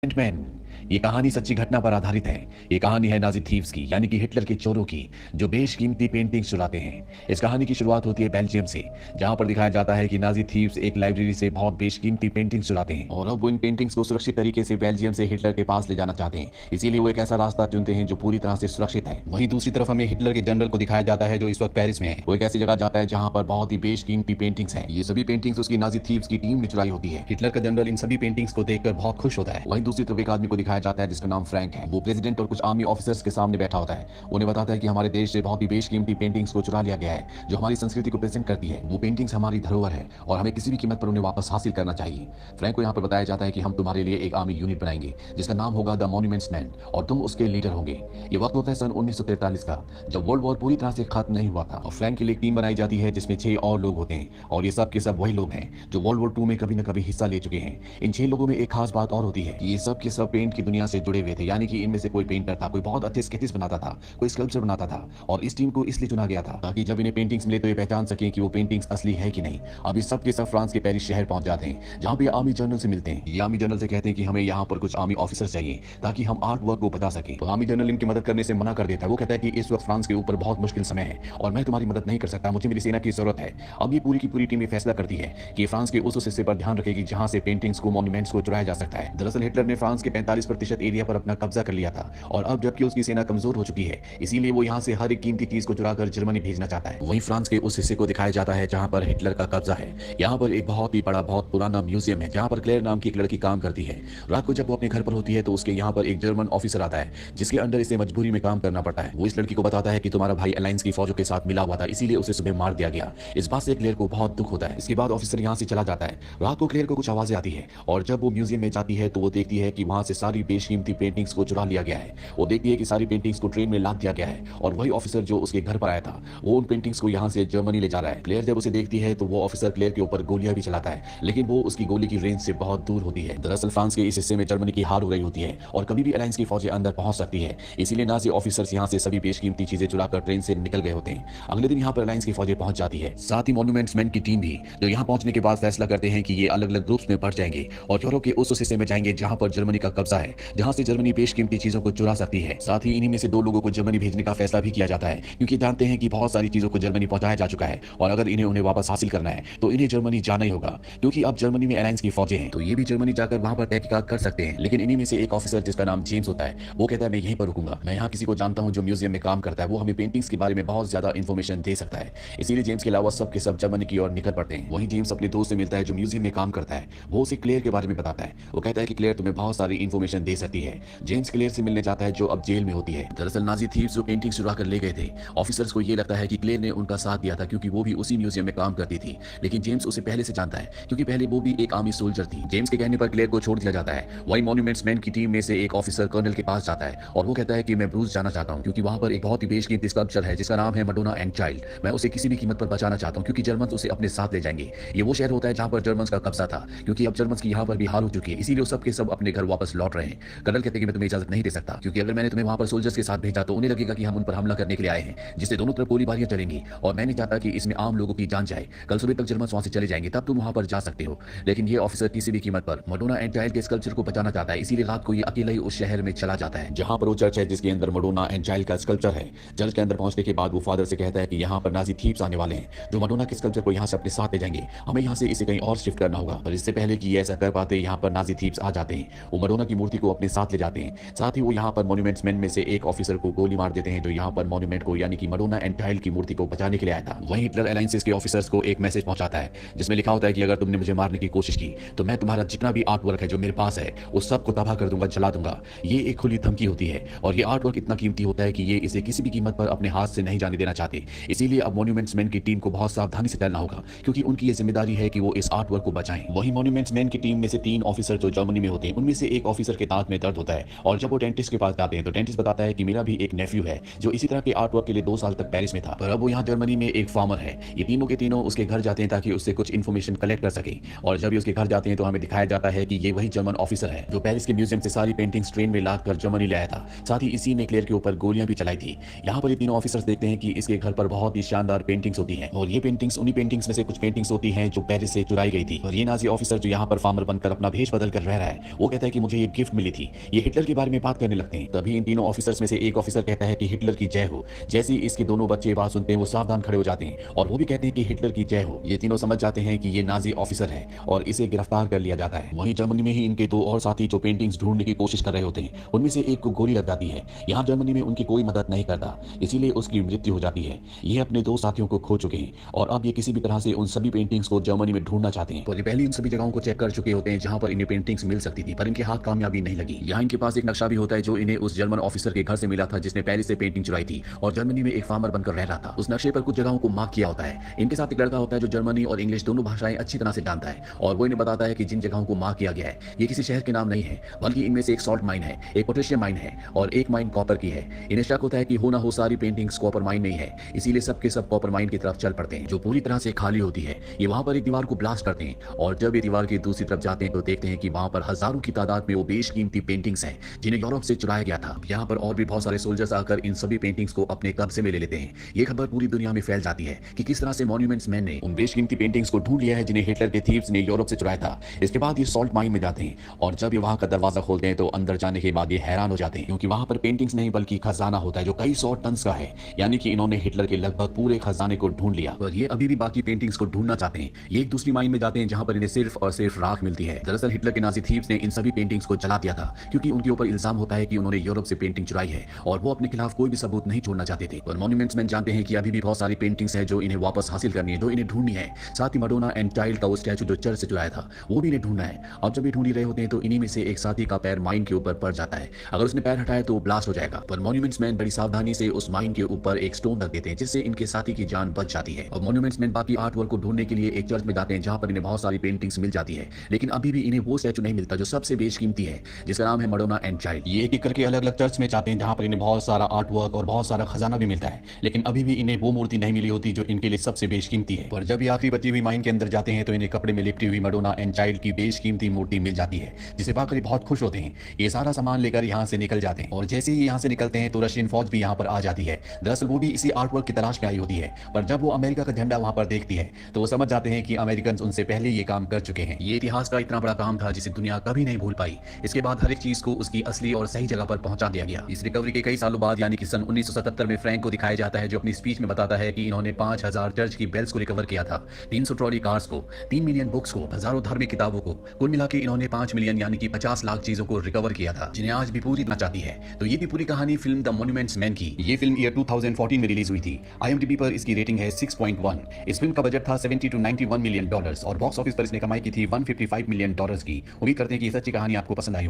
Man. ये कहानी सच्ची घटना पर आधारित है। ये कहानी है नाजी थीव्स की, यानी कि हिटलर के चोरों की, जो बेशकीमती पेंटिंग्स चुराते हैं। इस कहानी की शुरुआत होती है बेल्जियम से, जहां पर दिखाया जाता है कि नाजी थीव्स एक लाइब्रेरी से बहुत बेशकीमती पेंटिंग्स चुराते हैं और अब वो इन पेंटिंग्स को सुरक्षित तरीके से बेल्जियम से हिटलर के पास ले जाना चाहते हैं। इसीलिए वो एक ऐसा रास्ता चुनते हैं जो पूरी तरह से सुरक्षित है। वहीं दूसरी तरफ हमें हिटलर के जनरल को दिखाया जाता है, जो इस वक्त पेरिस में है। वो एक ऐसी जगह जाता है जहां पर बहुत ही बेशकीमती पेंटिंग्स हैं। ये सभी पेंटिंग्स उसकी नाजी थीव्स की टीम ने चुराई होती है। हिटलर का जनरल इन सभी पेंटिंग्स को देखकर बहुत खुश होता है। वहीं दूसरी तरफ एक आदमी को दिखाया जाता है जिसका नाम फ्रैंक है। वो प्रेसिडेंट और कुछ आर्मी ऑफिसर्स के सामने बैठा होता है। उन्हें बताता है कि हमारे देश से बहुत ही बेशकीमती पेंटिंग्स को चुरा लिया गया है, जो हमारी संस्कृति को प्रेजेंट करती है। वो पेंटिंग्स हमारी धरोहर है और हमें किसी भी कीमत पर उन्हें वापस हासिल करना चाहिए। फ्रैंक को यहाँ पर बताया जाता है कि हम तुम्हारे लिए एक आर्मी यूनिट बनाएंगे जिसका नाम होगा द मॉन्यूमेंट्स मैन और तुम उसके लीडर होंगे। ये वक्त होता है सन 1943 का, जब वर्ल्ड वॉर पूरी तरह से खत्म नहीं हुआ था और फ्रैंक के लिए एक टीम बनाई जाती है जिसमें 6 और लोग होते हैं और ये सब के सब वही लोग हैं जो वर्ल्ड वॉर 2 में कभी न कभी हिस्सा ले चुके हैं। इन 6 लोगों में एक खास बात और होती है कि ये सब के सब पेंट की दुनिया से जुड़े हुए थे, यानी कि इनमें से कोई पेंटर था, कोई बहुत अच्छे स्केचेस बनाता था, कोई स्कल्पचर बनाता था और इस टीम को इसलिए चुना गया था ताकि जब इन्हें पेंटिंग्स मिले तो ये पहचान सके कि वो पेंटिंग्स असली है कि नहीं। अब इस सब के सब फ्रांस के पेरिस शहर पहुंच जाते हैं, जहां पे आर्मी जनरल से मिलते हैं। ये आर्मी जनरल से कहते हैं कि हमें यहाँ पर कुछ आर्मी ऑफिसर्स चाहिए ताकि हम आर्ट वर्क को बता सके। तो आर्मी जनरल इनकी मदद करने से मना कर देता है। वो कहता है कि इस वक्त फ्रांस के ऊपर बहुत मुश्किल समय है और मैं तुम्हारी मदद नहीं कर सकता, मुझे मेरी सेना की जरूरत है। अब ये पूरी की पूरी टीम ये फैसला करती है कि फ्रांस के उस हिस्से पर ध्यान रखेगी जहां से पेंटिंग्स को, मॉन्यूमेंट्स को चुराया जा सकता है। दरअसल हिटलर ने फ्रांस के 45% एरिया पर अपना कब्जा कर लिया था और अब जबकि उसकी सेना कमजोर हो चुकी है, इसीलिए वो यहाँ से हर एक कीमती चीज को चुराकर जर्मनी भेजना चाहता है। वहीं फ्रांस के उस हिस्से को दिखाया जाता है जहां पर हिटलर का कब्जा है। यहाँ पर एक बहुत ही बड़ा, बहुत पुराना म्यूजियम है जहां पर क्लेयर नाम की एक लड़की काम करती है। रात को जब वो अपने घर पर होती है तो उसके यहाँ पर एक जर्मन ऑफिसर आता है जिसके अंडर इसे मजबूरी में काम करना पड़ता है। वो इस लड़की को बताता है कि तुम्हारा भाई अलायंस की फौजों के साथ मिला हुआ था, इसीलिए उसे सुबह मार दिया गया। इस बात से क्लेयर को बहुत दुख होता है। इसके बाद ऑफिसर यहाँ से चला जाता है। रात को क्लेयर को कुछ आवाजें आती है और जब वो म्यूजियम में जाती है तो वो देखती है कि वहां से सारी बेशकीमती पेंटिंग्स को चुरा लिया गया है। वो देखती है कि सारी पेंटिंग्स को ट्रेन में लाद दिया गया है और वही ऑफिसर जो उसके घर पर आया था वो उन पेंटिंग्स को यहाँ से जर्मनी ले जा रहा है। क्लेयर जब उसे देखती है तो वो ऑफिसर क्लेयर के ऊपर गोलियां भी चलाता है, लेकिन वो उसकी गोली की रेंज से बहुत दूर होती है। दरअसल फ्रांस के इस हिस्से में जर्मनी की हार हो रही होती है और कभी भी अलायंस की फौजें अंदर पहुंच सकती है, इसीलिए नाजी ऑफिसर्स यहाँ से सभी बेशकीमती चीजें चुराकर ट्रेन से निकल गए होते हैं। अगले दिन यहाँ पर अलायंस की फौजें पहुंच जाती है, साथ ही मॉन्यूमेंट्स मैन की टीम भी, जो यहाँ पहुंचने के बाद फैसला करते हैं कि ये अलग अलग ग्रुप्स में बढ़ जाएंगे और यूरोप के उस हिस्से में जाएंगे जहां पर जर्मनी का कब्जा है, जहां से जर्मनी बेशकीमती चीजों को चुरा सकती है। साथ ही इन्हीं में से 2 लोगों को जर्मनी भेजने का फैसला भी किया जाता है, क्योंकि जानते हैं कि बहुत सारी चीजों को जर्मनी पहुंचाया जा चुका है और अगर इन्हें उन्हें वापस हासिल करना है तो इन्हें जर्मनी जाना ही होगा, क्योंकि अब जर्मनी में अलायंस की फौजें हैं तो ये भी जर्मनी जाकर वहां पर तहकीकात कर सकते हैं। लेकिन इन्हीं में से एक ऑफिसर जिसका नाम जेम्स होता है वो कहता है मैं यहीं पर रुकूंगा, मैं यहाँ किसी को जानता हूँ जो म्यूजियम में काम करता है, वो हमें पेंटिंग्स के बारे में बहुत ज्यादा इन्फॉर्मेशन दे सकता है। इसीलिए जेम्स के अलावा सब के सब जर्मनी की ओर निकल पड़ते हैं। वहीं जेम्स अपने दोस्त से मिलता है जो म्यूजियम में काम करता है। वो उसे क्लेयर के बारे में बताता है। वो कहता है कि क्लेयर तुम्हें बहुत सारी इन्फॉर्मेशन दे सकती है। जेम्स क्लेयर से मिलने जाता है जो अब जेल में होती है। दरअसल नाजी थीव्स जो पेंटिंग चुरा कर ले गए थे, ऑफिसर्स को ये लगता है कि क्लेयर ने उनका साथ दिया था क्योंकि वो भी उसी म्यूजियम में काम करती थी, लेकिन जेम्स उसे पहले से जानता है क्योंकि पहले वो भी एक आर्मी सोल्जर थी। जेम्स के कहने पर क्लेयर को छोड़ दिया जाता है। वही मॉन्यूमेंट्स मैन की टीम में से एक ऑफिसर कर्नल के पास जाता है और वो कहता है कि मैं ब्रूस जाना चाहता हूँ क्योंकि वहां पर एक बहुत ही बेशकीमती स्कल्पचर है जिसका नाम है मडोना एंड चाइल्ड। मैं उसे किसी भी कीमत पर बचाना चाहता हूँ क्योंकि जर्मन उसे अपने साथ ले जाएंगे। ये वो शहर होता है जहां पर जर्मन का कब्जा था, क्योंकि अब जर्मन की यहाँ पर भी हार हो चुकी है, इसीलिए सब के सब अपने घर वापस लौट रहे हैं। कर्नल कहते हैं कि मैं तुम्हें इजाजत नहीं दे सकता क्योंकि अगर मैंने तुम्हें वहां पर सोल्जर्स के साथ भेजा तो उन्हें लगेगा कि हम उन पर हमला करने के लिए आए हैं, जिससे दोनों तरफ गोलीबारियां चलेंगी और मैं नहीं चाहता कि इसमें आम लोगों की जान जाए। कल सुबह तक जर्मन वहां से चले जाएंगे, तब तुम वहां पर जा सकते हो। लेकिन ये ऑफिसर किसी भी कीमत पर मडोना एंड चाइल्ड के स्कल्पचर को बचाना चाहता है, इसीलिए रात को ये अकेला ही उस शहर में चला जाता है जहां पर वो चर्च है जिसके अंदर मडोना एंड चाइल्ड का स्कल्पचर है। चर्च के अंदर पहुंचने के बाद वो फादर से कहता है कि यहाँ पर नाजी थीव्स आने वाले हैं जो मडोना के स्कल्पचर को यहाँ से अपने साथ ले जाएंगे, हमें यहाँ से इसे कहीं और शिफ्ट करना होगा। पर इससे पहले कि ये ऐसा कर पाते यहाँ पर नाजी थीव्स आ जाते हैं। वो मडोना की मूर्ति को अपने साथ ले जाते हैं। साथ ही वो यहाँ पर मॉन्यूमेंट्स मैन में से एक ऑफिसर को गोली मार देते हैं जो यहाँ पर मॉन्यूमेंट को, यानी कि मडोना एंड चाइल्ड की मूर्ति को बचाने के लिए आया था। वहीं हिटलर अलायंसेस के ऑफिसर्स को एक मैसेज पहुंचाता है जिसमें लिखा होता है कि अगर तुमने मुझे मारने की कोशिश की तो मैं तुम्हारा जितना भी आर्ट वर्क है जो मेरे पास है उस सब को तबाह कर दूंगा, जला दूंगा। ये एक खुली धमकी होती है और ये आर्ट वर्क इतना कीमती होता है कि ये इसे किसी भी कीमत पर अपने हाथ से नहीं जाने देना चाहते। इसीलिए अब मॉन्यूमेंट्स मैन की टीम को बहुत सावधानी से चलना होगा क्योंकि उनकी ये जिम्मेदारी है कि वो इस आर्ट वर्क को बचाएं। वही मॉन्यूमेंट्स मैन की टीम में से 3 ऑफिसर जो जर्मनी में होते हैं, उनमें से एक ऑफिसर के दांत में दर्द होता है और जब वो डेंटिस्ट के पास जाते हैं तो डेंटिस्ट बताता है कि मेरा भी एक नेफ्यू है जो इसी तरह के आर्ट वर्क के लिए 2 साल तक पेरिस में था, पर अब वो यहाँ जर्मनी में एक फार्मर है। ये तीनों के तीनों उसके घर जाते हैं ताकि उससे कुछ इन्फॉर्मेशन कलेक्ट कर सके और जब ये उसके घर जाते हैं तो हमें दिखाया जाता है कि ये वही जर्मन ऑफिसर है जो पेरिस के म्यूजियम से सारी पेंटिंग्स ट्रेन में लाद कर जर्मनी ले आया था। साथ ही इसी ने क्लेयर के ऊपर गोलियां भी चलाई थी। यहाँ पर ये तीनों ऑफिसर्स देखते हैं कि इसके घर पर बहुत ही शानदार पेंटिंग्स होती हैं और ये पेंटिंग्स उन्हीं पेंटिंग्स में से कुछ पेंटिंग्स होती हैं जो पेरिस से चुराई गई थी। और ये नाजी ऑफिसर जो यहाँ पर फार्मर बनकर अपना भेष बदल कर रह रहा है वो कहता है कि मुझे ये गिफ्ट गिफ्ट मिली थी। ये हिटलर के बारे में बात करने लगते हैं। तभी इन तीनों ऑफिसर्स में से एक ऑफिसर कहता है कि हिटलर की जय हो। जैसे ही इसके दोनों बच्चे बात सुनते हैं वो सावधान खड़े हो जाते हैं और वो भी कहते हैं कि हिटलर की जय हो। ये तीनों समझ जाते हैं कि ये नाजी ऑफिसर है और इसे गिरफ्तार कर लिया जाता है। वहीं जर्मनी में ही इनके दो और साथी जो पेंटिंग्स ढूंढने की कोशिश कर रहे होते हैं, उनमें से एक को गोली लग जाती है। यहाँ जर्मनी में उनकी कोई मदद नहीं करता, इसीलिए उसकी मृत्यु हो जाती है। ये अपने दो साथियों को खो चुके हैं और अब ये किसी भी तरह से उन सभी पेंटिंग्स को जर्मनी में ढूंढना चाहते हैं। तो ये पहले इन सभी जगहों को चेक कर चुके होते हैं जहां पर इन्हें पेंटिंग्स मिल सकती थी, पर इनके हाथ कामयाबी नहीं लगी। यहाँ इनके पास एक नक्शा भी होता है जो इन्हें उस जर्मन ऑफिसर के घर से मिला था जिसने पहले से पेंटिंग चुराई थी और जर्मनी में एक फार्मर बनकर रह रहा था। उस नक्शे पर कुछ जगहों को मार्क किया होता है। इनके साथ एक लड़का होता है जो जर्मनी और इंग्लिश दोनों भाषाएं अच्छी तरह से जानता है और वो इन्हें बताता है कि जिन जगहों को मार्क किया गया है ये किसी शहर के नाम नहीं है, बल्कि इनमें से एक सॉल्ट माइन है, एक पोटेशियम माइन है और एक माइन कॉपर की है। इन्हें शक होता है कि हो ना हो सारी पेंटिंग्स कॉपर माइन नहीं है, इसीलिए सबके सब कॉपर माइन की तरफ चल पड़ते हैं जो पूरी तरह से खाली होती है। ये वहां पर एक दीवार को ब्लास्ट करते हैं और जब ये दीवार की दूसरी तरफ जाते हैं तो देखते हैं कि वहां पर हजारों की तादाद में वो बेशकीमती पेंटिंग्स हैं जिन्हें यूरोप से चुराया गया था। यहाँ पर और भी बहुत सारे सोल्जर्स आकर इन सभी पेंटिंग्स को अपने कब्जे में ले लेते हैं। ये खबर पूरी दुनिया में फैल जाती है कि किस तरह से मॉन्यूमेंट्स मैन ने उन बेशकीमती पेंटिंग्स को ढूंढ लिया है जिन्हें हिटलर के थीव्स ने यूरोप से चुराया था। इसके बाद ये सॉल्ट माइन में जाते हैं और जब ये वहां का दरवाजा खोलते हैं तो अंदर जाने के बाद ये हैरान हो जाते हैं क्योंकि वहां पर पेंटिंग्स नहीं बल्कि खजाना होता है जो कई 100 टन का है। यानी कि इन्होंने हिटलर के लगभग पूरे खजाने को ढूंढ लिया और ये अभी भी बाकी पेंटिंग्स को ढूंढना चाहते हैं। ये एक दूसरी माइन में जाते हैं जहां पर इन्हें सिर्फ और सिर्फ राख मिलती है। दरअसल हिटलर के नाजी थीव्स ने इन सभी पेंटिंग्स को जला दिया था क्योंकि उनके ऊपर इल्जाम होता है कि उन्होंने यूरोप से पेंटिंग चुराई है और वो अपने खिलाफ कोई भी सबूत नहीं छोड़ना चाहते थे। और मॉन्यूमेंट्स मैन जानते हैं कि अभी भी बहुत सारी पेंटिंग्स हैं जो इन्हें वापस हासिल करनी है, जो इन्हें ढूंढनी है। साथ ही मडोना एंड चाइल्ड का वो स्टैचू जो चर्च से चुराया था वो भी इन्हें ढूंढना है। अब जब ये ढूंढ ही रहे होते हैं तो इन्हीं में से एक साथी का पैर माइन के ऊपर पड़ जाता है। अगर उसने पैर हटाया तो ब्लास्ट हो जाएगा, पर मॉन्यूमेंट्स मैन बड़ी सावधानी से उस माइन के ऊपर एक स्टोन रख देते हैं जिससे इनके साथी की जान बच जाती है। और मॉन्यूमेंट्स मैन बाकी आर्ट वर्क को ढूंढने के लिए एक चर्च में जाते हैं जहां पर इन्हें बहुत सारी पेंटिंग्स मिल जाती है, लेकिन अभी भी इन्हें वो स्टैचू नहीं मिलता जो सबसे बेशकीमती है, जिसका नाम है मडोना एंड चाइल्ड। ये एक एक करके अलग अलग चर्च में जाते हैं जहां पर इन्हें बहुत सारा आर्ट वर्क और बहुत सारा खजाना भी मिलता है, लेकिन अभी भी इन्हें वो मूर्ति नहीं मिली होती जो इनके लिए सबसे बेशकीमती है। पर जब ये आखिरी बची हुई माइन के अंदर जाते हैं तो इन्हें कपड़े में लिपटी हुई मडोना एंड चाइल्ड की बेशकीमती मूर्ति मिल जाती है, जिसे पाकर बहुत खुश होते हैं। ये सारा सामान लेकर यहाँ से निकल जाते हैं और जैसे ही यहाँ से निकलते हैं तो रशियन फौज भी यहाँ पर आ जाती है। दरअसल वो भी इसी आर्ट वर्क की तलाश में आई होती है, पर जब वो अमेरिका का झंडा वहां पर देखती है तो वो समझ जाते हैं कि अमेरिकन उनसे पहले ये काम कर चुके हैं। ये इतिहास का इतना बड़ा काम था जिसे दुनिया कभी नहीं भूल पाई। इसके बाद हर एक चीज को उसकी असली और सही जगह पर पहुंचा दिया गया। इस रिकवरी के कई सालों बाद यानी कि सन 1977 में फ्रैंक को दिखाया जाता है जो अपनी स्पीच में बताता है कि इन्होंने 5000 चर्च की बेल्स को रिकवर किया था, 300 ट्रॉली कार्स को, 3 मिलियन बुक्स को, हजारों धार्मिक किताबों को, कुल मिला के इन्होंने 5 मिलियन यानी कि 50 लाख चीजों को रिकवर किया था जिन्हें आज भी पूरी चाहती है। तो ये भी पूरी कहानी फिल्म द मॉन्यूमेंट्स मैन की। ये फिल्म ईयर 2014 में रिलीज हुई थी। IMDb पर इसकी रेटिंग है 6.1। इस फिल्म का बजट था 70 to 91 मिलियन डॉलर्स और बॉक्स ऑफिस पर इसने कमाई की थी 155 मिलियन डॉलर्स की। उम्मीद करते हैं कि ये सच्ची कहानी आपको पसंद आई हो।